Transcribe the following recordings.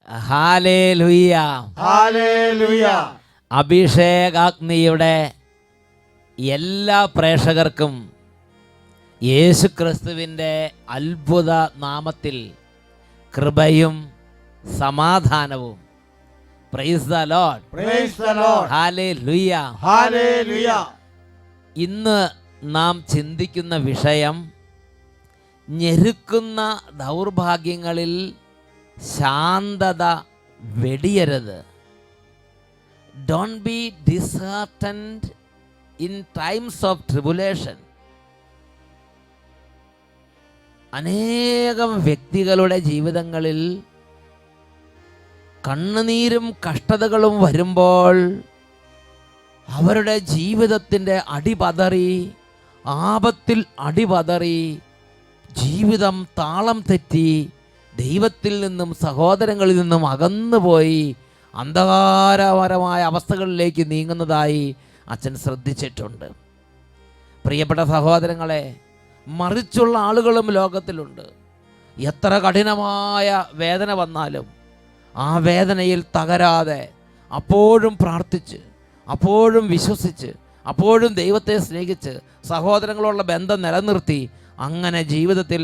Hallelujah, hallelujah. അഭിഷേകാഗ്നിയുടെ എല്ലാ പ്രേക്ഷകർക്കും യേശുക്രിസ്തുവിൻ്റെ അത്ഭുത നാമത്തിൽ കൃപയും സമാധാനവും. Praise the lord, praise the lord, hallelujah, hallelujah. ഇന്ന് നാം ചിന്തിക്കുന്ന വിഷയം ഞെരുക്കുന്ന ദൗർഭാഗ്യങ്ങളിൽ ശാന്തത വെടിയരുത്. Don't be disheartened in times of tribulation. അനേകം വ്യക്തികളുടെ ജീവിതങ്ങളിൽ കണ്ണുനീരും കഷ്ടതകളും വരുമ്പോൾ അവരുടെ ജീവിതത്തിൻ്റെ അടിപതറി, ആപത്തിൽ അടിപതറി, ജീവിതം താളം തെറ്റി, ദൈവത്തിൽ നിന്നും സഹോദരങ്ങളിൽ നിന്നും അകന്നുപോയി അന്ധകാരപരമായ അവസ്ഥകളിലേക്ക് നീങ്ങുന്നതായി അച്ഛൻ ശ്രദ്ധിച്ചിട്ടുണ്ട്. പ്രിയപ്പെട്ട സഹോദരങ്ങളെ, മറിച്ചുള്ള ആളുകളും ലോകത്തിലുണ്ട്. എത്ര കഠിനമായ വേദന വന്നാലും ആ വേദനയിൽ തകരാതെ അപ്പോഴും പ്രാർത്ഥിച്ച്, അപ്പോഴും വിശ്വസിച്ച്, അപ്പോഴും ദൈവത്തെ സ്നേഹിച്ച്, സഹോദരങ്ങളുള്ള ബന്ധം നിലനിർത്തി അങ്ങനെ ജീവിതത്തിൽ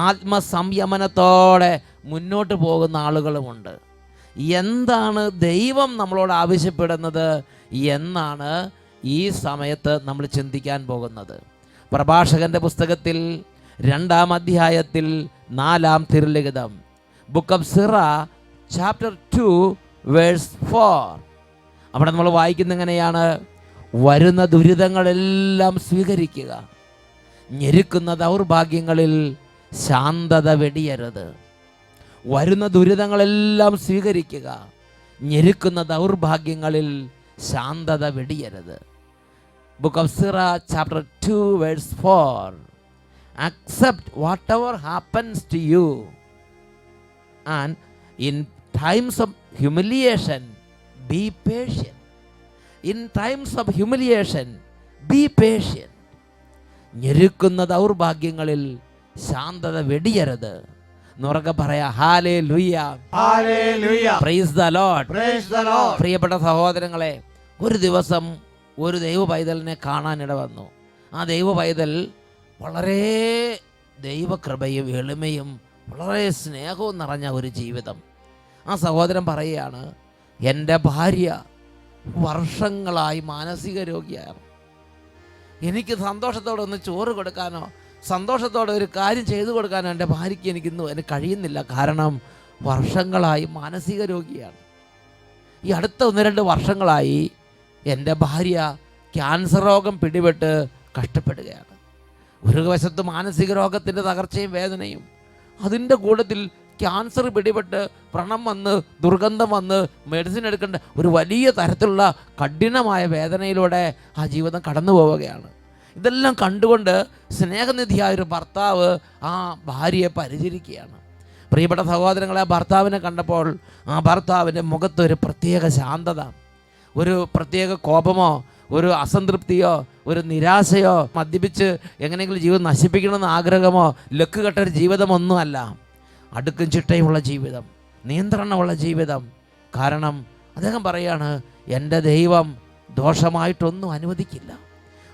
ആത്മസംയമനത്തോടെ മുന്നോട്ട് പോകുന്ന ആളുകളുമുണ്ട്. എന്താണ് ദൈവം നമ്മളോട് ആവശ്യപ്പെടുന്നത് എന്നാണ് ഈ സമയത്ത് നമ്മൾ ചിന്തിക്കാൻ പോകുന്നത്. പ്രഭാഷകന്റെ പുസ്തകത്തിൽ 2-ാം അധ്യായത്തിൽ 4-ാം തിരുലിഖിതം, book of Sirach chapter 2 verse 4, അവിടെ നമ്മൾ വായിക്കുന്ന എങ്ങനെയാണ്: വരുന്ന ദുരിതങ്ങളെല്ലാം സ്വീകരിക്കുക, ഞെരുക്കുന്ന ദൗർഭാഗ്യങ്ങളിൽ ശാന്തത വെടിയരുത്. വരുന്ന ദുരിതങ്ങളെല്ലാം സ്വീകരിക്കുക, ഞെരുക്കുന്ന ദൗർഭാഗ്യങ്ങളിൽ ശാന്തത വെടിയരുത്. Book of Sirach chapter 2 verse 4, accept whatever happens to you, and in times of humiliation be patient. In times of humiliation be patient. ഞെരുക്കുന്ന ദൗർഭാഗ്യങ്ങളിൽ ശാന്തത വെടിയരുത്. എന്നുറക്കെ പറയാ, hallelujah, hallelujah. Price the lord, praise the Lord. പ്രിയപ്പെട്ട സഹോദരങ്ങളെ, ഒരു ദിവസം ഒരു ദൈവ പൈതലിനെ കാണാനിട വന്നു. ആ ദൈവ പൈതൽ വളരെ ദൈവകൃപയും എളിമയും വളരെ സ്നേഹവും നിറഞ്ഞ ഒരു ജീവിതം. ആ സഹോദരൻ പറയുകയാണ്, എൻ്റെ ഭാര്യ വർഷങ്ങളായി മാനസിക രോഗിയാണ്. എനിക്ക് സന്തോഷത്തോടെ ഒന്ന് ചോറ് കൊടുക്കാനോ സന്തോഷത്തോടെ ഒരു കാര്യം ചെയ്തു കൊടുക്കാനോ എൻ്റെ ഭാര്യയ്ക്ക് എനിക്ക് കഴിയുന്നില്ല. കാരണം വർഷങ്ങളായി മാനസിക രോഗിയാണ്. ഈ അടുത്ത 1-2 വർഷങ്ങളായി എൻ്റെ ഭാര്യ ക്യാൻസർ രോഗം പിടിപെട്ട് കഷ്ടപ്പെടുകയാണ്. ഒരു വശത്ത് മാനസിക രോഗത്തിൻ്റെ തകർച്ചയും വേദനയും, അതിൻ്റെ കൂട്ടത്തിൽ ക്യാൻസർ പിടിപെട്ട് വ്രണം വന്ന് ദുർഗന്ധം വന്ന് മെഡിസിൻ എടുക്കേണ്ട ഒരു വലിയ തരത്തിലുള്ള കഠിനമായ വേദനയിലൂടെ ആ ജീവിതം കടന്നു പോവുകയാണ്. ഇതെല്ലാം കണ്ടുകൊണ്ട് സ്നേഹനിധിയായൊരു ഭർത്താവ് ആ ഭാര്യയെ പരിചരിക്കുകയാണ്. പ്രിയപ്പെട്ട സഹോദരങ്ങളെ, ആ ഭർത്താവിനെ കണ്ടപ്പോൾ ആ ഭർത്താവിൻ്റെ മുഖത്ത് ഒരു പ്രത്യേക ശാന്തത, ഒരു പ്രത്യേക കോപമോ ഒരു അസംതൃപ്തിയോ ഒരു നിരാശയോ മദ്യപിച്ച് എങ്ങനെയെങ്കിലും ജീവിതം നശിപ്പിക്കണമെന്ന് ആഗ്രഹമോ ലക്കുകെട്ടൊരു ജീവിതമൊന്നുമല്ല. അടുക്കും ചിട്ടയുമുള്ള ജീവിതം, നിയന്ത്രണമുള്ള ജീവിതം. കാരണം അദ്ദേഹം പറയാണ്, എൻ്റെ ദൈവം ദോഷമായിട്ടൊന്നും അനുവദിക്കില്ല.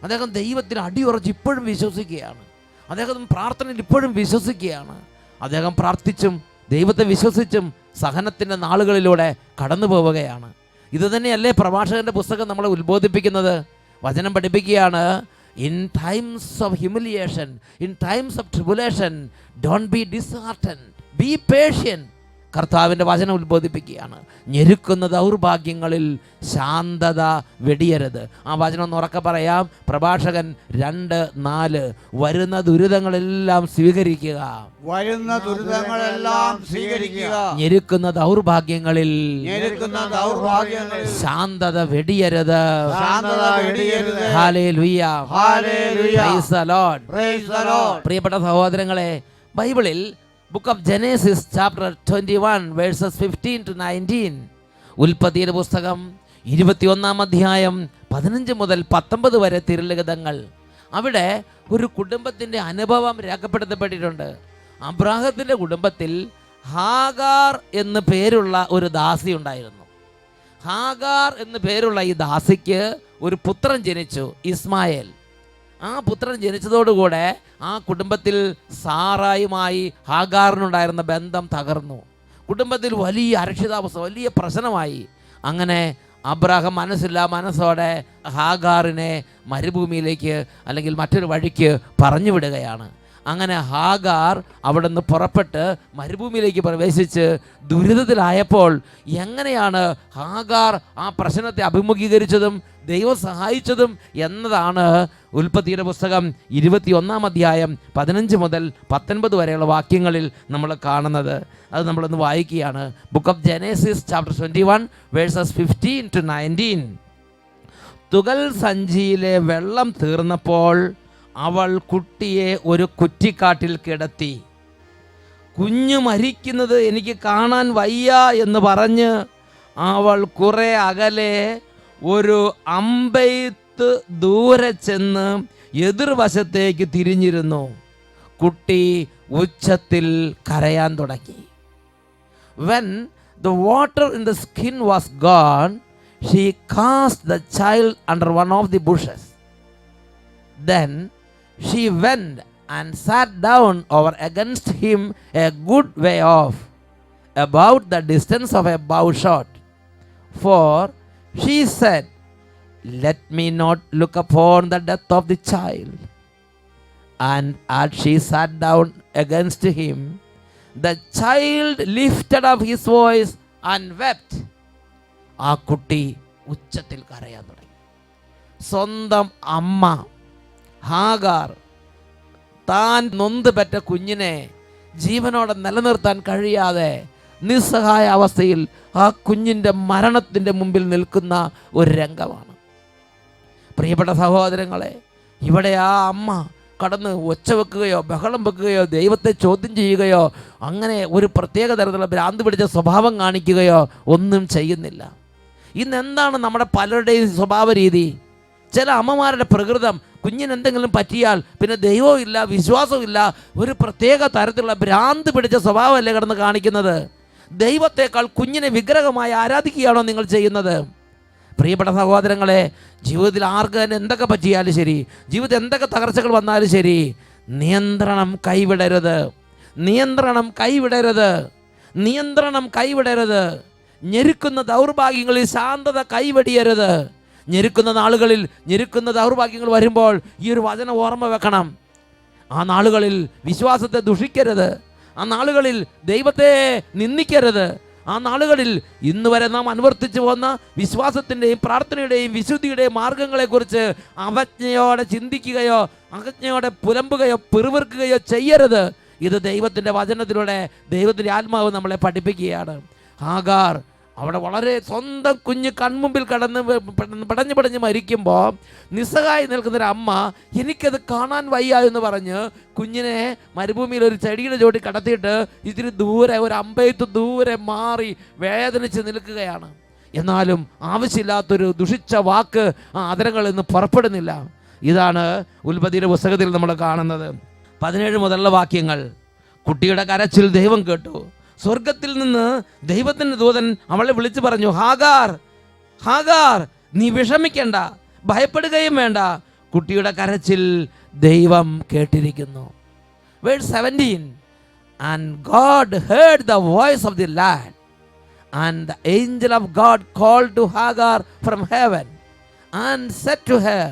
അദ്ദേഹം ദൈവത്തിന് അടിയുറച്ച് ഇപ്പോഴും വിശ്വസിക്കുകയാണ്. അദ്ദേഹം പ്രാർത്ഥനയിൽ ഇപ്പോഴും വിശ്വസിക്കുകയാണ്. അദ്ദേഹം പ്രാർത്ഥിച്ചും ദൈവത്തെ വിശ്വസിച്ചും സഹനത്തിൻ്റെ നാളുകളിലൂടെ കടന്നു പോവുകയാണ്. ഇത് തന്നെയല്ലേ പ്രഭാഷകന്റെ പുസ്തകം നമ്മളെ ഉത്ബോധിപ്പിക്കുന്നത്? വചനം പഠിപ്പിക്കുകയാണ്, in times of humiliation, in times of tribulation don't be disheartened, be patient. കർത്താവിൻ്റെ വചനം ഉത്ബോധിപ്പിക്കുകയാണ്, ഞെരുക്കുന്ന ദൗർഭാഗ്യങ്ങളിൽ ശാന്തത വെടിയരുത്. ആ വചനം ഒന്ന് ഉറക്കെ പറയാം. പ്രഭാഷകൻ 2:4, വരുന്ന ദുരിതങ്ങളെല്ലാം സ്വീകരിക്കുക, വരുന്ന ദുരിതങ്ങളെല്ലാം സ്വീകരിക്കുക, ഞെരുക്കുന്ന ദൗർഭാഗ്യങ്ങളിൽ ശാന്തത വെടിയരുത്. Hallelujah, hallelujah. Praise the lord, praise the lord. പ്രിയപ്പെട്ട സഹോദരങ്ങളെ, ബൈബിളിൽ book of Genesis chapter 21 verses 15 to 19, ഉൽപ്പത്തിയുടെ പുസ്തകം 21-ാം അധ്യായം 15 മുതൽ 19 വരെ തിരുലിഖിതങ്ങൾ. അവിടെ ഒരു കുടുംബത്തിൻ്റെ അനുഭവം രേഖപ്പെടുത്തപ്പെട്ടിട്ടുണ്ട്. അബ്രാഹത്തിൻ്റെ കുടുംബത്തിൽ ഹാഗാർ എന്ന് പേരുള്ള ഒരു ദാസി ഉണ്ടായിരുന്നു. ഹാഗാർ എന്ന് പേരുള്ള ഈ ദാസിക്ക് ഒരു പുത്രൻ ജനിച്ചു, ഇസ്മായേൽ. ആ പുത്രൻ ജനിച്ചതോടുകൂടെ ആ കുടുംബത്തിൽ സാറായുമായി ഹാഗാറിനുണ്ടായിരുന്ന ബന്ധം തകർന്നു. കുടുംബത്തിൽ വലിയ അരക്ഷിതാവസ്ഥ, വലിയ പ്രശ്നമായി. അങ്ങനെ അബ്രാഹാം മനസ്സോടെ ഹാഗാറിനെ മരുഭൂമിയിലേക്ക് അല്ലെങ്കിൽ മറ്റൊരു വഴിക്ക് പറഞ്ഞു വിടുകയാണ്. അങ്ങനെ ഹാഗാർ അവിടെ നിന്ന് പുറപ്പെട്ട് മരുഭൂമിയിലേക്ക് പ്രവേശിച്ച് ദുരിതത്തിലായപ്പോൾ എങ്ങനെയാണ് ഹാഗാർ ആ പ്രശ്നത്തെ അഭിമുഖീകരിച്ചതും ദൈവം സഹായിച്ചതും എന്നതാണ് ഉൽപ്പത്തിയുടെ പുസ്തകം 21-ാം അധ്യായം 15 മുതൽ 19 വരെയുള്ള വാക്യങ്ങളിൽ നമ്മൾ കാണുന്നത്. അത് നമ്മളൊന്ന് വായിക്കുകയാണ്. Book of Genesis chapter 21 verses 15 to 19. തുകൽ സഞ്ചിയിലെ വെള്ളം തീർന്നപ്പോൾ അവൾ കുട്ടിയെ ഒരു കുറ്റിക്കാട്ടിൽ കിടത്തി. കുഞ്ഞു മരിക്കുന്നത് എനിക്ക് കാണാൻ വയ്യ എന്ന് പറഞ്ഞ് അവൾ കുറെ അകലെ ഒരു അമ്പെയ്ത്ത് ദൂരെ ചെന്ന് എതിർവശത്തേക്ക് തിരിഞ്ഞിരുന്നു. കുട്ടി ഉച്ചത്തിൽ കരയാൻ തുടങ്ങി. When the water in the skin was gone, she cast the child under one of the bushes. Then she went and sat down over against him a good way off, about the distance of a bow shot. For she said, "Let me not look upon the death of the child." And as she sat down against him, the child lifted up his voice and wept. ആ കുട്ടി ഉച്ചത്തിൽ കരയാൻ തുടങ്ങി. സ്വന്തം അമ്മ Hagar താൻ നൊന്ത് പെറ്റ കുഞ്ഞിനെ ജീവനോടെ നിലനിർത്താൻ കഴിയാതെ നിസ്സഹായ അവസ്ഥയിൽ ആ കുഞ്ഞിൻ്റെ മരണത്തിൻ്റെ മുമ്പിൽ നിൽക്കുന്ന ഒരു രംഗമാണ്. പ്രിയപ്പെട്ട സഹോദരങ്ങളെ, ഇവിടെ ആ അമ്മ കടന്ന് ഒച്ച വെക്കുകയോ ബഹളം വെക്കുകയോ ദൈവത്തെ ചോദ്യം ചെയ്യുകയോ അങ്ങനെ ഒരു പ്രത്യേക തരത്തിലുള്ള ഭ്രാന്ത് പിടിച്ച സ്വഭാവം കാണിക്കുകയോ ഒന്നും ചെയ്യുന്നില്ല. ഇന്ന് എന്താണ് നമ്മുടെ പലരുടെയും സ്വഭാവ രീതി? ചില അമ്മമാരുടെ പ്രകൃതം, കുഞ്ഞിന് എന്തെങ്കിലും പറ്റിയാൽ പിന്നെ ദൈവവും ഇല്ല, വിശ്വാസവും ഇല്ല, ഒരു പ്രത്യേക തരത്തിലുള്ള ഭ്രാന്ത് പിടിച്ച സ്വഭാവമല്ലേ കടന്ന് കാണിക്കുന്നത്. ദൈവത്തെക്കാൾ കുഞ്ഞിനെ വിഗ്രഹമായി ആരാധിക്കുകയാണോ നിങ്ങൾ ചെയ്യുന്നത്? പ്രിയപ്പെട്ട സഹോദരങ്ങളെ, ജീവിതത്തിൽ ആർക്ക് തന്നെ എന്തൊക്കെ പറ്റിയാലും ശരി, ജീവിതത്തിൽ എന്തൊക്കെ തകർച്ചകൾ വന്നാലും ശരി, നിയന്ത്രണം കൈവിടരുത്, നിയന്ത്രണം കൈവിടരുത്, നിയന്ത്രണം കൈവിടരുത്. ഞെരുക്കുന്ന ദൗർഭാഗ്യങ്ങളിൽ ശാന്തത കൈവെടിയരുത്. ഞെരുക്കുന്ന നാളുകളിൽ ഞെരുക്കുന്ന ദൗർഭാഗ്യങ്ങൾ വരുമ്പോൾ ഈ ഒരു വചനം ഓർമ്മ വെക്കണം. ആ നാളുകളിൽ വിശ്വാസത്തെ ദുഷിക്കരുത്. ആ നാളുകളിൽ ദൈവത്തെ നിന്ദിക്കരുത്. ആ നാളുകളിൽ ഇന്ന് വരെ നാം അനുവർത്തിച്ചു പോന്ന വിശ്വാസത്തിൻ്റെയും പ്രാർത്ഥനയുടെയും വിശുദ്ധിയുടെയും മാർഗങ്ങളെക്കുറിച്ച് അവജ്ഞയോടെ ചിന്തിക്കുകയോ അവജ്ഞയോടെ പുലമ്പുകയോ പിറുവിറുക്കുകയോ ചെയ്യരുത്. ഇത് ദൈവത്തിൻ്റെ വചനത്തിലൂടെ ദൈവത്തിൻ്റെ ആത്മാവ് നമ്മളെ പഠിപ്പിക്കുകയാണ്. ഹാഗാർ അവിടെ വളരെ സ്വന്തം കുഞ്ഞ് കൺമുമ്പിൽ പടഞ്ഞ് മരിക്കുമ്പോൾ നിസ്സഹായി നിൽക്കുന്നൊരു അമ്മ എനിക്കത് കാണാൻ വയ്യ എന്ന് പറഞ്ഞ് കുഞ്ഞിനെ മരുഭൂമിയിൽ ഒരു ചെടിയുടെ ചോട്ടി കടത്തിയിട്ട് ഇത്തിരി ദൂരെ ഒരു അമ്പെയ്ത്ത് ദൂരെ മാറി വേദനിച്ച് നിൽക്കുകയാണ്. എന്നാലും ആവശ്യമില്ലാത്തൊരു ദുഷിച്ച വാക്ക് ആ അതരങ്ങളിൽ നിന്ന് പുറപ്പെടുന്നില്ല. ഇതാണ് ഉൽപ്പത്തിയുടെ പുസ്തകത്തിൽ നമ്മൾ കാണുന്നത്. 17 മുതലുള്ള വാക്യങ്ങൾ. കുട്ടിയുടെ കരച്ചിൽ ദൈവം കേട്ടു. സ്വർഗത്തിൽ നിന്ന് ദൈവത്തിൻ്റെ ദൂതൻ അവളെ വിളിച്ചു പറഞ്ഞു, ഹാഗാർ, ഹാഗാർ, നീ വിഷമിക്കേണ്ട, ഭയപ്പെടുകയും വേണ്ട. കുട്ടിയുടെ കരച്ചിൽ ദൈവം കേട്ടിരിക്കുന്നു. Verse 17. And God heard the voice of the lad, and the angel of God called to Hagar from heaven and said to her,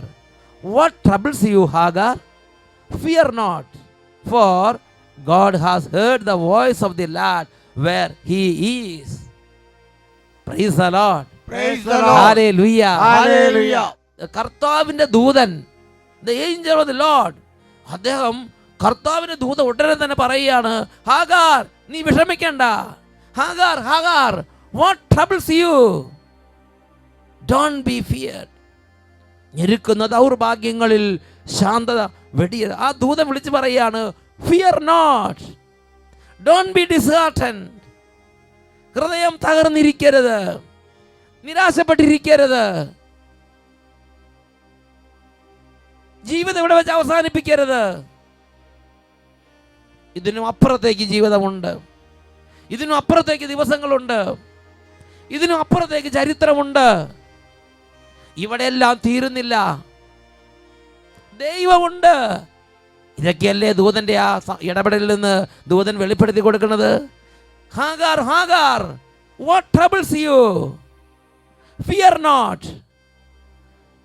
What troubles you, Hagar? Fear not, for God has heard the voice of the lad where he is. Praise the Lord. Praise the Lord. Hallelujah. Hallelujah. കർത്താവിന്റെ ദൂതൻ, the angel of the Lord, അദ്ദേഹം കർത്താവിന്റെ ദൂതൻ ഉടനെ തന്നെ പറയുകയാണ്, Hagar, നീ വിഷമിക്കണ്ട. Hagar, Hagar, what troubles you? Don't be feared. ഞെരുക്കുന്ന ദൗർഭാഗ്യങ്ങളിൽ ശാന്തത വെടിയരുത്. ആ ദൂതൻ വിളിച്ചു പറയുകയാണ്, fear not, don't be disheartened. ഹൃദയം തകർന്നിരിക്കരുത്, നിരാശപ്പെട്ടിരിക്കരുത്, ജീവിതം ഇവിടെ വെച്ച് അവസാനിപ്പിക്കരുത്. ഇതിനും അപ്പുറത്തേക്ക് ജീവിതമുണ്ട്. ഇതിനും അപ്പുറത്തേക്ക് ദിവസങ്ങളുണ്ട്, ഇതിനും അപ്പുറത്തേക്ക് ചരിത്രമുണ്ട്. ഇവിടെയെല്ലാം തീരുന്നില്ല, ദൈവമുണ്ട്. ഇതൊക്കെയല്ലേ ദൂതന്റെ ആ ഇടപെടലിൽ നിന്ന് ദൂതൻ വെളിപ്പെടുത്തി കൊടുക്കുന്നത്. Hagar, Hagar, what troubles you? Fear not.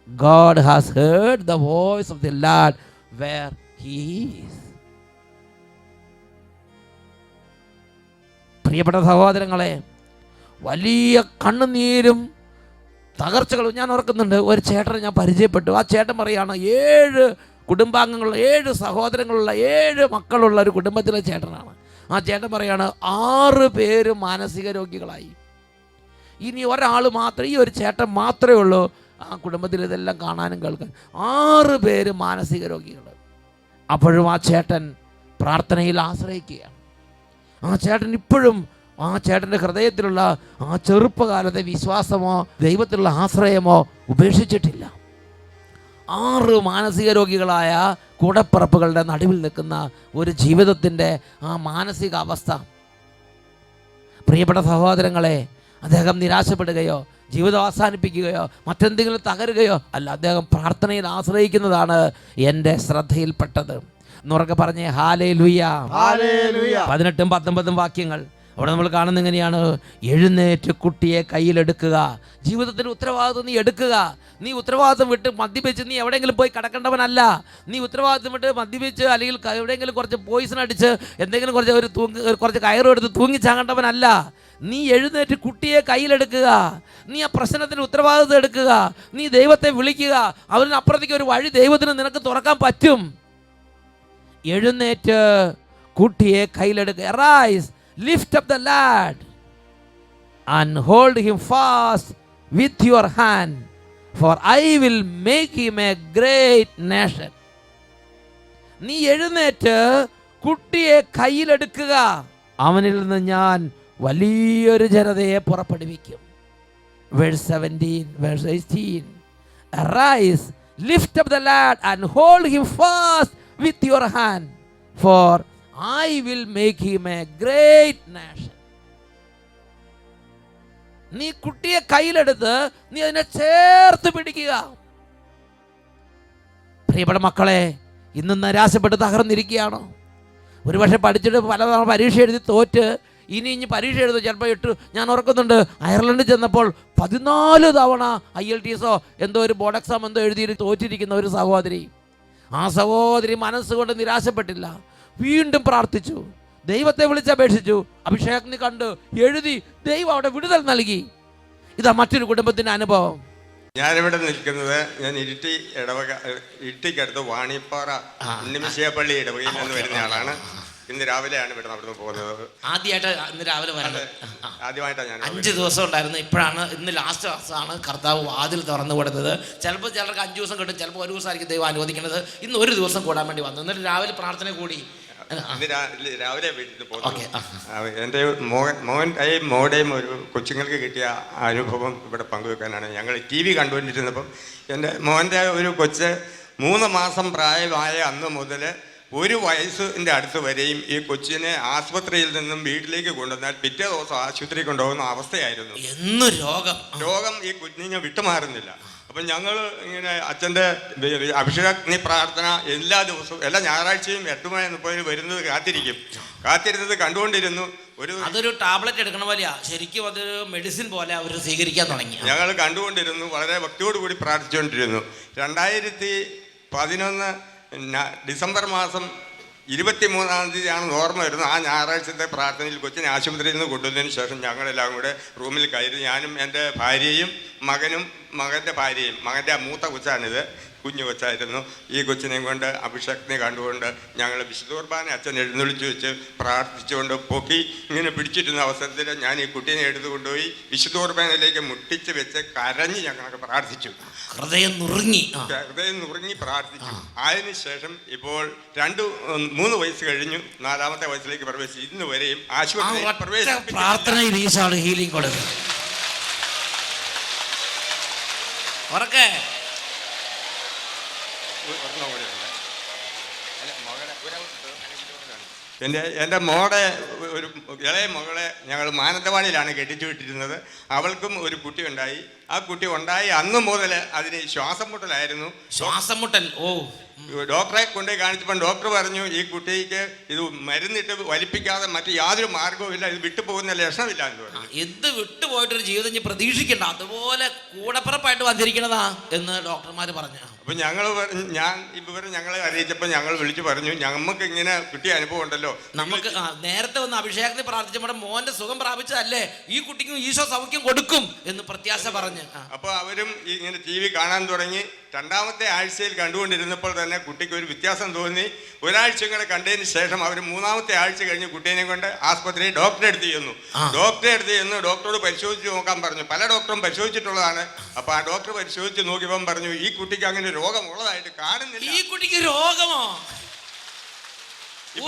God has heard the voice of the Lord where he is. പ്രിയപ്പെട്ട സഹോദരങ്ങളെ, വലിയ കണ്ണുനീരും തകർച്ചകളും ഞാൻ ഓർക്കുന്നുണ്ട്. ഒരു ചേട്ടനെ ഞാൻ പരിചയപ്പെട്ടു. ആ ചേട്ടൻ പറയുകയാണ്, 7 കുടുംബാംഗങ്ങളുള്ള, 7 സഹോദരങ്ങളുള്ള, 7 മക്കളുള്ള ഒരു കുടുംബത്തിലെ ചേട്ടനാണ്. ആ ചേട്ടൻ പറയാണ്, 6 പേര് മാനസിക രോഗികളായി. ഇനി ഒരാൾ മാത്രം, ഈ ഒരു ചേട്ടൻ മാത്രമേ ഉള്ളൂ ആ കുടുംബത്തിൽ ഇതെല്ലാം കാണാനും കേൾക്കാൻ. 6 പേര് മാനസിക രോഗികൾ. അപ്പോഴും ആ ചേട്ടൻ പ്രാർത്ഥനയിൽ ആശ്രയിക്കുകയാണ്. ആ ചേട്ടൻ ഇപ്പോഴും ആ ചേട്ടൻ്റെ ഹൃദയത്തിലുള്ള ആ ചെറുപ്പകാലത്തെ വിശ്വാസമോ ദൈവത്തിലുള്ള ആശ്രയമോ ഉപേക്ഷിച്ചിട്ടില്ല. 6 മാനസിക രോഗികളായ കൂടപ്പിറപ്പുകളുടെ നടുവിൽ നിൽക്കുന്ന ഒരു ജീവിതത്തിൻ്റെ ആ മാനസിക അവസ്ഥ. പ്രിയപ്പെട്ട സഹോദരങ്ങളെ, അദ്ദേഹം നിരാശപ്പെടുകയോ ജീവിതം അവസാനിപ്പിക്കുകയോ മറ്റെന്തെങ്കിലും തകരുകയോ അല്ല, അദ്ദേഹം പ്രാർത്ഥനയിൽ ആശ്രയിക്കുന്നതാണ് എൻ്റെ ശ്രദ്ധയിൽപ്പെട്ടത്. എന്നുറക്കെ പറഞ്ഞേ ഹല്ലേലൂയ. 18ഉം 19ഉം വാക്യങ്ങൾ അവിടെ നമ്മൾ കാണുന്ന എങ്ങനെയാണ്? എഴുന്നേറ്റ് കുട്ടിയെ കയ്യിലെടുക്കുക. ജീവിതത്തിൻ്റെ ഉത്തരവാദിത്വം നീ എടുക്കുക. നീ ഉത്തരവാദിത്വം വിട്ട് മദ്യപിച്ച് നീ എവിടെയെങ്കിലും പോയി കിടക്കേണ്ടവനല്ല. നീ ഉത്തരവാദിത്വം വിട്ട് മദ്യപിച്ച് അല്ലെങ്കിൽ എവിടെയെങ്കിലും കുറച്ച് പോയിസൺ അടിച്ച് എന്തെങ്കിലും കുറച്ച് കയറെടുത്ത് തൂങ്ങിച്ചാകേണ്ടവനല്ല. നീ എഴുന്നേറ്റ് കുട്ടിയെ കയ്യിലെടുക്കുക. നീ ആ പ്രശ്നത്തിന് ഉത്തരവാദിത്വം എടുക്കുക. നീ ദൈവത്തെ വിളിക്കുക. അതിനപ്പുറത്തേക്ക് ഒരു വഴി ദൈവത്തിന് നിനക്ക് തുറക്കാൻ പറ്റും. എഴുന്നേറ്റ് കുട്ടിയെ കയ്യിലെടുക്കുക. Arise, lift up the lad and hold him fast with your hand, for I will make him a great nation. നീ എഴുന്നേറ്റ് കുട്ടിയെ കയ്യിലെടുക്കുക. അവനിൽ നിന്ന് ഞാൻ വലിയൊരു ജനതയെ പുറപ്പെടുവിക്കും. Verse 17, verse 18. Arise, lift up the lad and hold him fast with your hand, for I will make him a great nation. നീ കുട്ടിയെ കയ്യിലെടുത്ത് നീ അതിനെ ചേർത്ത് പിടിക്കുക. പ്രിയപ്പെട്ട മക്കളെ, ഇന്ന് നിരാശപ്പെട്ട് തകർന്നിരിക്കുകയാണോ? ഒരുപക്ഷെ പഠിച്ചിട്ട് പലതവണ പരീക്ഷ എഴുതി തോറ്റ് ഇനി പരീക്ഷ എഴുതും ചിലപ്പോൾ ഞാൻ ഓർക്കുന്നുണ്ട്, അയർലൻഡിൽ ചെന്നപ്പോൾ 14 തവണ IELTS എന്തോ ഒരു ബോർഡ് എക്സാം എന്തോ എഴുതി തോറ്റിരിക്കുന്ന ഒരു സഹോദരി. ആ സഹോദരി മനസ്സുകൊണ്ട് നിരാശപ്പെട്ടില്ല, വീണ്ടും പ്രാർത്ഥിച്ചു, ദൈവത്തെ വിളിച്ചപേക്ഷിച്ചു, അഭിഷേകത്തിന് കണ്ട് എഴുതി, ദൈവം അവിടെ വിടുതൽ നൽകി. ഇതാ മറ്റൊരു കുടുംബത്തിൻ്റെ അനുഭവം. ഞാനിവിടെ നിൽക്കുന്നത് ഞാൻ ഇരിട്ടിക്കടുത്ത് വാണിപ്പാറ ഉണ്ണിമിശിയപ്പള്ളി ഇടവകയിൽ നിന്ന് വരുന്ന ആളാണ്. ഇന്ന് രാവിലെയാണ് ഇവിടെ നടന്നു പോകുന്നത്. ആദ്യമായിട്ടാണ് ഞാൻ 5 ദിവസം ഉണ്ടായിരുന്നു. ഇന്ന് ലാസ്റ്റ് ദിവസമാണ് കർത്താവ് വാതിൽ തുറന്നു കൊടുത്തത്. ചിലപ്പോൾ ചിലർക്ക് 5 ദിവസം കിട്ടും, ചിലപ്പോൾ 1 ദിവസമായിരിക്കും ദൈവം അനുവദിക്കുന്നത്. ഇന്ന് 1 ദിവസം കൂടാൻ വേണ്ടി വന്നു. എന്നിട്ട് രാവിലെ പ്രാർത്ഥന കൂടി രാവിലെ വീട്ടിൽ പോകുന്നു. എൻ്റെ മോടെയും ഒരു കൊച്ചുങ്ങൾക്ക് കിട്ടിയ അനുഭവം ഇവിടെ പങ്കുവെക്കാനാണ്. ഞങ്ങൾ TV കണ്ടുകൊണ്ടിരുന്നപ്പം എൻ്റെ മോൻ്റെ ഒരു കൊച്ച് 3 മാസം പ്രായമായ അന്ന് മുതൽ 1 വയസ്സിൻ്റെ അടുത്ത് വരെയും ഈ കൊച്ചിനെ ആശുപത്രിയിൽ നിന്നും വീട്ടിലേക്ക് കൊണ്ടുവന്നാൽ പിറ്റേ ദിവസം ആശുപത്രി കൊണ്ടുപോകുന്ന അവസ്ഥയായിരുന്നു. രോഗം ഈ കുഞ്ഞിനെ വിട്ടുമാറുന്നില്ല. അപ്പം ഞങ്ങൾ ഇങ്ങനെ അച്ഛൻ്റെ അഭിഷേകാഗ്നി പ്രാർത്ഥന എല്ലാ ദിവസവും എല്ലാ ഞായറാഴ്ചയും 8:30 വരുന്നത് കാത്തിരുന്നത് കണ്ടുകൊണ്ടിരുന്നു. അതൊരു ടാബ്ലറ്റ് എടുക്കണ പോലെയാ, ശരിക്കും അതൊരു മെഡിസിൻ പോലെ അവർ സ്വീകരിക്കാൻ തുടങ്ങി. ഞങ്ങൾ കണ്ടുകൊണ്ടിരുന്നു, വളരെ ഭക്തിയോടുകൂടി പ്രാർത്ഥിച്ചുകൊണ്ടിരുന്നു. 2011 ഡിസംബർ മാസം 23-ാം തീയതിയാണ് ഓർമ്മ വരുന്നത്. ആ ഞായറാഴ്ചത്തെ പ്രാർത്ഥനയിൽ കൊച്ചിനെ ആശുപത്രിയിൽ നിന്ന് കൊണ്ടുവന്നതിന് ശേഷം ഞങ്ങളെല്ലാം കൂടെ റൂമിൽ കയറി, ഞാനും എൻ്റെ ഭാര്യയും മകനും മകൻ്റെ ഭാര്യയും. മകൻ്റെ മൂത്ത കൊച്ചാണിത്, കുഞ്ഞു കൊച്ചായിരുന്നു. ഈ കൊച്ചിനെയും കൊണ്ട് അഭിഷേകത്തിനെ കണ്ടുകൊണ്ട് ഞങ്ങൾ വിശുദ്ധ കുർബാന അച്ഛൻ എഴുന്നള്ളിച്ച് വെച്ച് പ്രാർത്ഥിച്ചുകൊണ്ട് പൊക്കി ഇങ്ങനെ പിടിച്ചിരുന്ന അവസരത്തിൽ ഞാൻ ഈ കുട്ടീനെ എടുത്തു കൊണ്ടുപോയി വിശുദ്ധ കുർബാനയിലേക്ക് മുട്ടിച്ച് വെച്ച് കരഞ്ഞ് ഞങ്ങളൊക്കെ പ്രാർത്ഥിച്ചു. ഹൃദയം നുറുങ്ങി പ്രാർത്ഥിച്ചു. അതിനുശേഷം ഇപ്പോൾ 3 വയസ്സ് കഴിഞ്ഞു, 4ാമത്തെ വയസ്സിലേക്ക് പ്രവേശിച്ചു. ഇന്ന് വരെയും ആശുപത്രിയിൽ പ്രാർത്ഥനയിൽ ഈശോയാണ് ഹീലിംഗ് കൊടുക്കുന്നത്. എൻ്റെ മോടെ ഒരു ഇളയ മകളെ ഞങ്ങൾ മാനന്തവാടിയിലാണ് കെട്ടിച്ചു വിട്ടിരുന്നത്. അവൾക്കും ഒരു കുട്ടി ഉണ്ടായി. ആ കുട്ടി ഉണ്ടായി അന്ന് മുതൽ അതിന് ശ്വാസം മുട്ടലായിരുന്നു. ശ്വാസം മുട്ടൽ. ഡോക്ടറെ കൊണ്ടുപോയി കാണിച്ചപ്പോൾ ഡോക്ടർ പറഞ്ഞു, ഈ കുട്ടിക്ക് ഇത് മരുന്നിട്ട് വലിപ്പിക്കാതെ മറ്റു യാതൊരു മാർഗവും ഇല്ല, ഇത് വിട്ടുപോകുന്ന ലക്ഷണമില്ല എന്ന് പറഞ്ഞു. എന്ത് വിട്ടുപോയിട്ടൊരു ജീവിതം ഇനി പ്രതീക്ഷിക്കണ്ട, അതുപോലെ കൂടപ്പിറപ്പായിട്ട് വന്നിരിക്കണതാ എന്ന് ഡോക്ടർമാർ പറഞ്ഞു. അപ്പം ഞാൻ ഇവരെ ഞങ്ങളെ അറിയിച്ചപ്പോൾ ഞങ്ങൾ വിളിച്ചു പറഞ്ഞു, നമുക്ക് ഇങ്ങനെ കിട്ടിയ അനുഭവം ഉണ്ടല്ലോ, നമുക്ക് നേരത്തെ വന്ന് അഭിഷേകത്തിൽ പ്രാർത്ഥിച്ചപ്പോൾ മോന്റെ സുഖം പ്രാപിച്ചതല്ലേ, ഈ കുട്ടിക്കും ഈശോ സൗഖ്യം കൊടുക്കും എന്ന് പ്രത്യാശ പറഞ്ഞു. അപ്പോൾ അവരും ഇങ്ങനെ TV കാണാൻ തുടങ്ങി. രണ്ടാമത്തെ ആഴ്ചയിൽ കണ്ടുകൊണ്ടിരുന്നപ്പോൾ തന്നെ കുട്ടിക്ക് ഒരു വ്യത്യാസം തോന്നി. ഒരാഴ്ച കൂടെ കണ്ടതിന് ശേഷം അവർ മൂന്നാമത്തെ ആഴ്ച കഴിഞ്ഞ് കുട്ടീനെ കൊണ്ട് ആസ്പത്രിയിൽ ഡോക്ടറെ അടുത്ത് ചെന്നു. ഡോക്ടറോട് പരിശോധിച്ച് നോക്കാൻ പറഞ്ഞു. പല ഡോക്ടറും പരിശോധിച്ചിട്ടുള്ളതാണ്. അപ്പോൾ ആ ഡോക്ടർ പരിശോധിച്ച് നോക്കിയപ്പം പറഞ്ഞു, ഈ കുട്ടിക്ക് അങ്ങനെ രോഗമുള്ളതായിട്ട് കാണുന്നില്ല. ഈ കുട്ടിക്ക് രോഗമോ?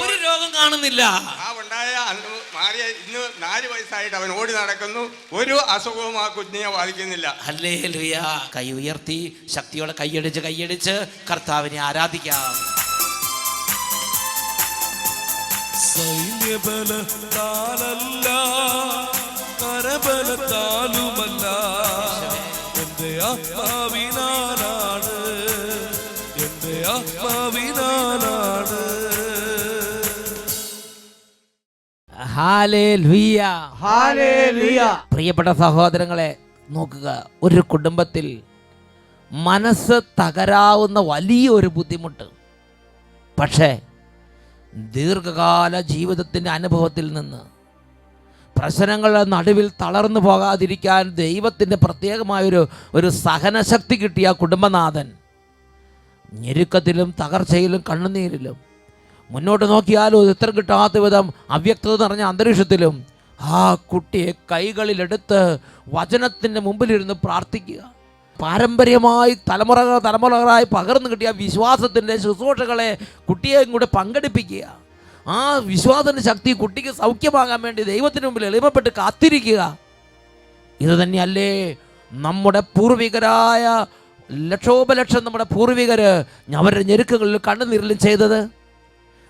ഒരു രോഗം കാണുന്നില്ല. ആ ഉണ്ടായ അന്ന് മാറിയ ഇന്ന് 4 വയസ്സായിട്ട് അവൻ ഓടി നടക്കുന്നു. ഒരു അസുഖവും ആ കുഞ്ഞിനെ ബാധിക്കുന്നില്ല. ഹല്ലേലൂയ. കൈ ഉയർത്തി ശക്തിയോടെ കൈയടിച്ച് കർത്താവിനെ ആരാധിക്കാം. സൈന്യബലത്താലല്ല കരബലത്താലുമല്ല, എന്റെ ആത്മാവിനാലാണ്, എന്റെ ആത്മാവിനാലാണ്. ഹല്ലേലൂയ. ഹല്ലേലൂയ. പ്രിയപ്പെട്ട സഹോദരങ്ങളെ, നോക്കുക, ഒരു കുടുംബത്തിൽ മനസ്സ് തകരാവുന്ന വലിയൊരു ബുദ്ധിമുട്ട്, പക്ഷേ ദീർഘകാല ജീവിതത്തിൻ്റെ അനുഭവത്തിൽ നിന്ന് പ്രശ്നങ്ങളുടെ നടുവിൽ തളർന്നു പോകാതിരിക്കാൻ ദൈവത്തിൻ്റെ പ്രത്യേകമായൊരു സഹനശക്തി കിട്ടിയ കുടുംബനാഥൻ ഞെരുക്കത്തിലും തകർച്ചയിലും കണ്ണുനീരിലും മുന്നോട്ട് നോക്കിയാലും ഉത്തരം കിട്ടാത്ത വിധം അവ്യക്തത നിറഞ്ഞ അന്തരീക്ഷത്തിലും ആ കുട്ടിയെ കൈകളിലെടുത്ത് വചനത്തിൻ്റെ മുമ്പിലിരുന്ന് പ്രാർത്ഥിക്കുക. പാരമ്പര്യമായി തലമുറകളായി പകർന്നു കിട്ടിയ വിശ്വാസത്തിൻ്റെ ശുശ്രൂഷകളെ കുട്ടിയെയും കൂടെ പങ്കെടുപ്പിക്കുക. ആ വിശ്വാസത്തിൻ്റെ ശക്തി കുട്ടിക്ക് സൗഖ്യമാകാൻ വേണ്ടി ദൈവത്തിന് മുമ്പിൽ എളിമപ്പെട്ട് കാത്തിരിക്കുക. ഇത് തന്നെയല്ലേ നമ്മുടെ പൂർവികരായ ലക്ഷോപലക്ഷം നമ്മുടെ പൂർവികർ അവരുടെ ഞെരുക്കങ്ങളിലും കണ്ണുനീരിലും ചെയ്തത്.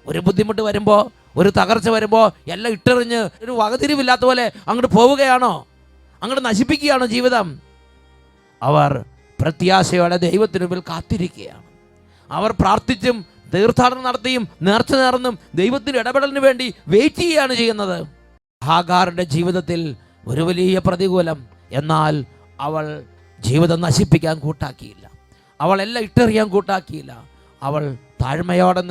ഒരു ബുദ്ധിമുട്ട് വരുമ്പോൾ, ഒരു തകർച്ച വരുമ്പോൾ എല്ലാം ഇട്ടെറിഞ്ഞ് ഒരു വകതിരിവില്ലാത്ത പോലെ അങ്ങോട്ട് പോവുകയാണോ? അങ്ങോട്ട് നശിപ്പിക്കുകയാണോ ജീവിതം? അവർ പ്രത്യാശയോടെ ദൈവത്തിന് മുമ്പിൽ കാത്തിരിക്കുകയാണ്. അവർ പ്രാർത്ഥിച്ചും തീർത്ഥാടനം നടത്തിയും നേർച്ച നേർന്നും ദൈവത്തിൻ്റെ ഇടപെടലിന് വേണ്ടി വെയിറ്റ് ചെയ്യുകയാണ് ചെയ്യുന്നത്. ഹാഗാറിൻ്റെ ജീവിതത്തിൽ ഒരു വലിയ പ്രതികൂലം, എന്നാൽ അവൾ ജീവിതം നശിപ്പിക്കാൻ കൂട്ടാക്കിയില്ല. അവൾ എല്ലാം ഇട്ടെറിയാൻ കൂട്ടാക്കിയില്ല. അവൾ താഴ്മയോടെ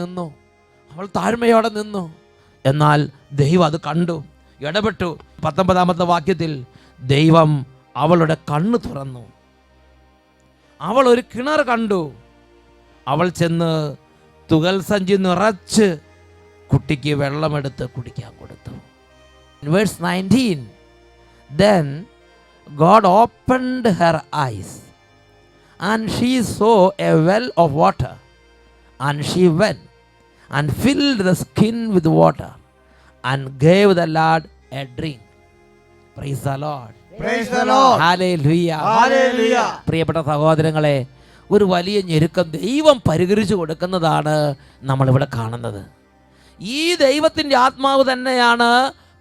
നിന്നു. എന്നാൽ ദൈവം അത് കണ്ടു, ഇടപെട്ടു. 19-ാമത്തെ വാക്യത്തിൽ ദൈവം അവളുടെ കണ്ണ് തുറന്നു. അവൾ ഒരു കിണർ കണ്ടു. അവൾ ചെന്ന് തുകൽ സഞ്ചി നിറച്ച് കുട്ടിക്ക് വെള്ളമെടുത്ത് കുടിക്കാൻ കൊടുത്തു. Verse 19, then God opened her eyes and she saw a well of water, and she went and filled the skin with water and gave the lad a drink. Praise the Lord. Praise the Lord. Hallelujah. Hallelujah. പ്രിയപ്പെട്ട സഹോദരങ്ങളെ, ഒരു വലിയ ഞെരുക്കം ദൈവം പരിഹരിച്ചു കൊടുക്കുന്നതാണ് നമ്മളിവിടെ കാണുന്നത്. ഈ ദൈവത്തിൻ്റെ ആത്മാവ് തന്നെയാണ്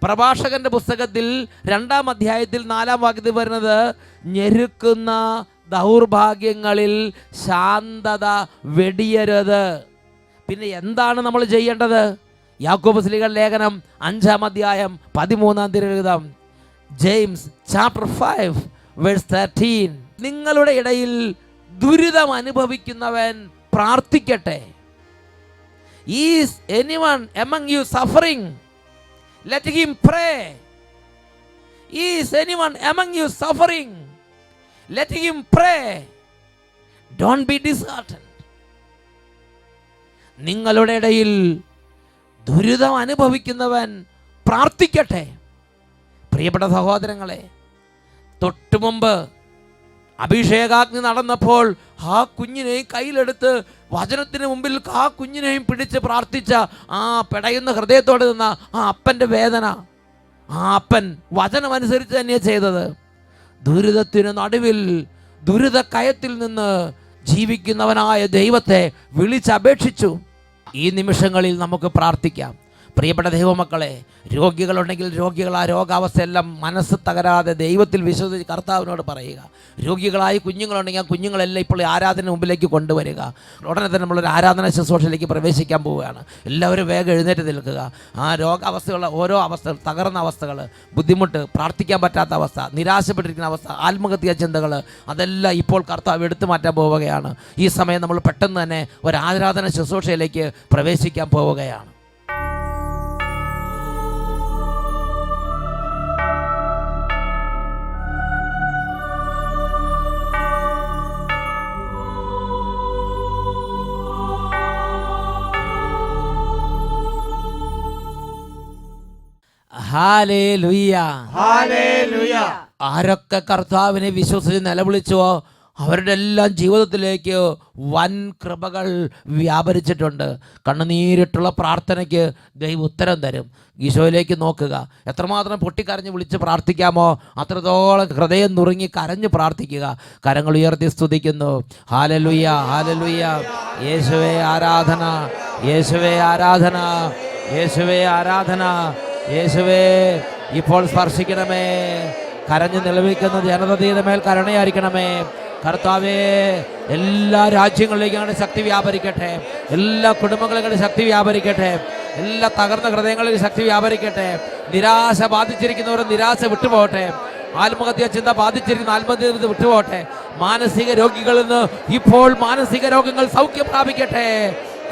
പ്രഭാഷകന്റെ പുസ്തകത്തിൽ 2-ാം അധ്യായത്തിൽ 4-ാം വാക്യത്തിൽ വരുന്നത്, ഞെരുക്കുന്ന ദൗർഭാഗ്യങ്ങളിൽ ശാന്തത വെടിയരുത്. പിന്നെ എന്താണ് നമ്മൾ ചെയ്യേണ്ടത്? യാക്കോബ് ശ്ലീഹയുടെ ലേഖനം 5-ാം അധ്യായം 13-ാം തിരുലിഖിതം, ജെയിംസ് ചാപ്റ്റർ 5 വേഴ്സ് 13, നിങ്ങളുടെ ഇടയിൽ ദുരിതം അനുഭവിക്കുന്നവൻ പ്രാർത്ഥിക്കട്ടെ. Is anyone among you suffering? Let him pray. Is anyone among you suffering? Let him pray. Don't be disheartened. നിങ്ങളുടെ ഇടയിൽ ദുരിതം അനുഭവിക്കുന്നവൻ പ്രാർത്ഥിക്കട്ടെ. പ്രിയപ്പെട്ട സഹോദരങ്ങളെ, തൊട്ടു മുമ്പ് അഭിഷേകാഗ്നി നടന്നപ്പോൾ ആ കുഞ്ഞിനെയും കയ്യിലെടുത്ത് വചനത്തിന് മുമ്പിൽ ആ കുഞ്ഞിനെയും പിടിച്ച് പ്രാർത്ഥിച്ച ആ പിടയുന്ന ഹൃദയത്തോടെ നിന്ന ആ അപ്പൻ്റെ വേദന, ആ അപ്പൻ വചനമനുസരിച്ച് തന്നെയാണ് ചെയ്തത്. ദുരിതത്തിന് നടുവിൽ ദുരിതക്കയത്തിൽ നിന്ന് ജീവിക്കുന്നവനായ ദൈവത്തെ വിളിച്ചപേക്ഷിച്ചു. ഈ നിമിഷങ്ങളിൽ നമുക്ക് പ്രാർത്ഥിക്കാം. പ്രിയപ്പെട്ട ദൈവമക്കളെ, രോഗികളുണ്ടെങ്കിൽ രോഗികൾ ആ രോഗാവസ്ഥയെല്ലാം മനസ്സ് തകരാതെ ദൈവത്തിൽ വിശ്വസിച്ച് കർത്താവിനോട് പറയുക. രോഗികളായി കുഞ്ഞുങ്ങളുണ്ടെങ്കിൽ ആ കുഞ്ഞുങ്ങളെല്ലാം ഇപ്പോൾ ആരാധന മുമ്പിലേക്ക് കൊണ്ടുവരിക. ഉടനെ തന്നെ നമ്മളൊരു ആരാധന ശുശ്രൂഷയിലേക്ക് പ്രവേശിക്കാൻ പോവുകയാണ്. എല്ലാവരും വേഗം എഴുന്നേറ്റ് നിൽക്കുക. ആ രോഗാവസ്ഥകളുടെ ഓരോ അവസ്ഥകൾ, തകർന്ന അവസ്ഥകൾ, ബുദ്ധിമുട്ട്, പ്രാർത്ഥിക്കാൻ പറ്റാത്ത അവസ്ഥ, നിരാശപ്പെട്ടിരിക്കുന്ന അവസ്ഥ, ആത്മഹത്യാ ചിന്തകൾ, അതെല്ലാം ഇപ്പോൾ കർത്താവ് എടുത്തു മാറ്റാൻ പോവുകയാണ്. ഈ സമയം നമ്മൾ പെട്ടെന്ന് തന്നെ ഒരു ആരാധന ശുശ്രൂഷയിലേക്ക് പ്രവേശിക്കാൻ പോവുകയാണ്. Hallelujah, hallelujah. ആരൊക്കെ കർത്താവിനെ വിശ്വസിച്ച് നിലവിളിച്ചോ അവരുടെ എല്ലാം ജീവിതത്തിലേക്ക് വൻ കൃപകൾ വ്യാപരിച്ചിട്ടുണ്ട്. കണ്ണുനീരിട്ടുള്ള പ്രാർത്ഥനയ്ക്ക് ദൈവം ഉത്തരം തരും. ഈശോയിലേക്ക് നോക്കുക. എത്രമാത്രം പൊട്ടിക്കരഞ്ഞ് വിളിച്ച് പ്രാർത്ഥിക്കാമോ അത്രത്തോളം ഹൃദയം നുറുങ്ങി കരഞ്ഞ് പ്രാർത്ഥിക്കുക. കരങ്ങൾ ഉയർത്തി സ്തുതിക്കുന്നു. Hallelujah, hallelujah. യേശുവേ ആരാധന, യേശുവേ ആരാധന, യേശുവേ ആരാധന. യേശുവേ ഇപ്പോൾ സ്പർശിക്കണമേ. കരഞ്ഞ് നിലവിളിക്കുന്ന ജനതയുടെ മേൽ കരുണയായിരിക്കണമേ. കർത്താവേ, എല്ലാ രാജ്യങ്ങളിലേക്കും അങ്ങയുടെ ശക്തി വ്യാപരിക്കട്ടെ. എല്ലാ കുടുംബങ്ങളിലും ശക്തി വ്യാപരിക്കട്ടെ. എല്ലാ തകർന്ന ഹൃദയങ്ങളിലും ശക്തി വ്യാപരിക്കട്ടെ. നിരാശ ബാധിച്ചിരിക്കുന്നവർ നിരാശ വിട്ടുപോകട്ടെ. ആത്മഹത്യാ ചിന്ത ബാധിച്ചിരിക്കുന്ന ആത്മഹത്യ വിട്ടുപോകട്ടെ. മാനസിക രോഗികളിൽ നിന്ന് ഇപ്പോൾ മാനസിക രോഗങ്ങൾ സൗഖ്യം പ്രാപിക്കട്ടെ.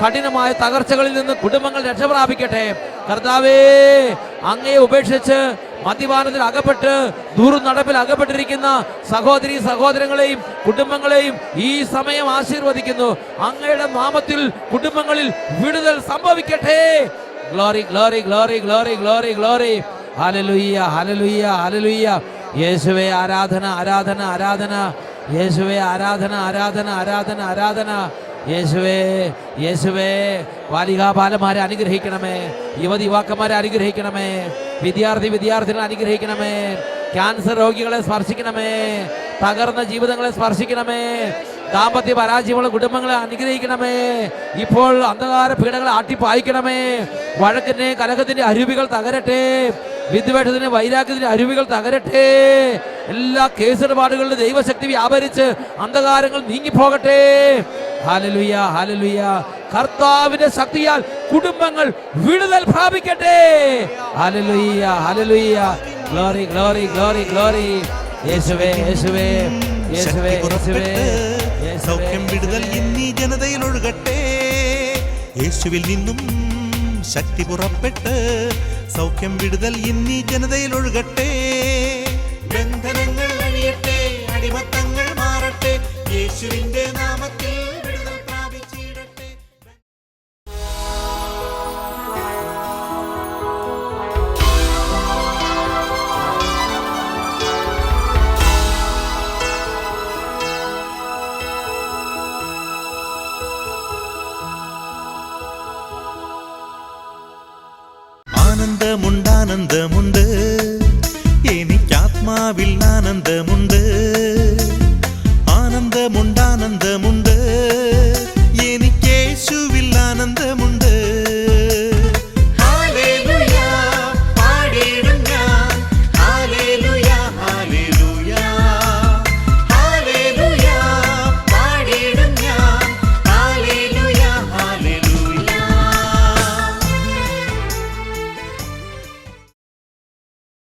കഠിനമായ തകർച്ചകളിൽ നിന്ന് കുടുംബങ്ങൾ രക്ഷപ്രാപിക്കട്ടെ. കർത്താവേ, അങ്ങയെ ഉപേക്ഷിച്ച് മദ്യപാനത്തിൽ അകപ്പെട്ട് ദുർനടപ്പിൽ അകപ്പെട്ടിരിക്കുന്ന സഹോദരി സഹോദരങ്ങളെയും കുടുംബങ്ങളെയും ഈ സമയം ആശീർവദിക്കുന്നു. അങ്ങയുടെ നാമത്തിൽ കുടുംബങ്ങളിൽ വിടുതൽ സംഭവിക്കട്ടെ. Glory, glory, glory, glory, glory, glory. Hallelujah, hallelujah, hallelujah. യേശുവേ ആരാധന, ആരാധന, ആരാധന. യേശുവേ ആരാധന, ആരാധന, ആരാധന, ആരാധന. യേശുവേ, യേശുവേ. ബാലികാബാലന്മാരെ അനുഗ്രഹിക്കണമേ. യുവതിവാക്കന്മാരെ അനുഗ്രഹിക്കണമേ. വിദ്യാർത്ഥികളെ അനുഗ്രഹിക്കണമേ. ക്യാൻസർ രോഗികളെ സ്പർശിക്കണമേ. തകർന്ന ജീവിതങ്ങളെ സ്പർശിക്കണമേ. ദാമ്പത്യ പരാജയമുള്ള കുടുംബങ്ങളെ അനുഗ്രഹിക്കണമേ. ഇപ്പോൾ അന്ധകാര പീഡകളെ ആട്ടിപ്പായിക്കണമേ. വഴക്കിന്റെ കലഹത്തിന്റെ അരുവികൾ തകരട്ടെ. വിദ്വേഷത്തിന് വൈരാഗ്യത്തിന്റെ അരുവികൾ തകരട്ടെ. എല്ലാ കേസിടപാടുകളിലും ദൈവശക്തി വ്യാപരിച്ച് അന്ധകാരങ്ങൾ നീങ്ങിപ്പോകട്ടെ. Hallelujah, hallelujah. കർത്താവിന്റെ ശക്തിയാൽ കുടുംബങ്ങൾ വിടുതൽ പ്രാപിക്കട്ടെ. Hallelujah, hallelujah. Glory, glory, glory, glory. യേശുവേ, യേശുവേ, യേശുവേ, യേശുവേ. സൗഖ്യം വിടുതൽ ഇന്നീ ജനതയിൽ ഒഴുകട്ടെ. യേശുവിൽ നിന്നും ശക്തി പുറപ്പെട്ട് സൗഖ്യം വിടുതൽ ഇന്നീ ജനതയിൽ ഒഴുകട്ടെ. ബന്ധനങ്ങൾ അഴിയട്ടെ, അടിമത്തങ്ങൾ മാറട്ടെ. യേശുവിന്റെ നാമത്തിൽ വിടുതൽ പ്രാപിച്ചിടട്ടെ. ആനന്ദമുണ്ട്, ആനന്ദമുണ്ട്, എനിക്കാത്മാവിൽ ആനന്ദമുണ്ട്.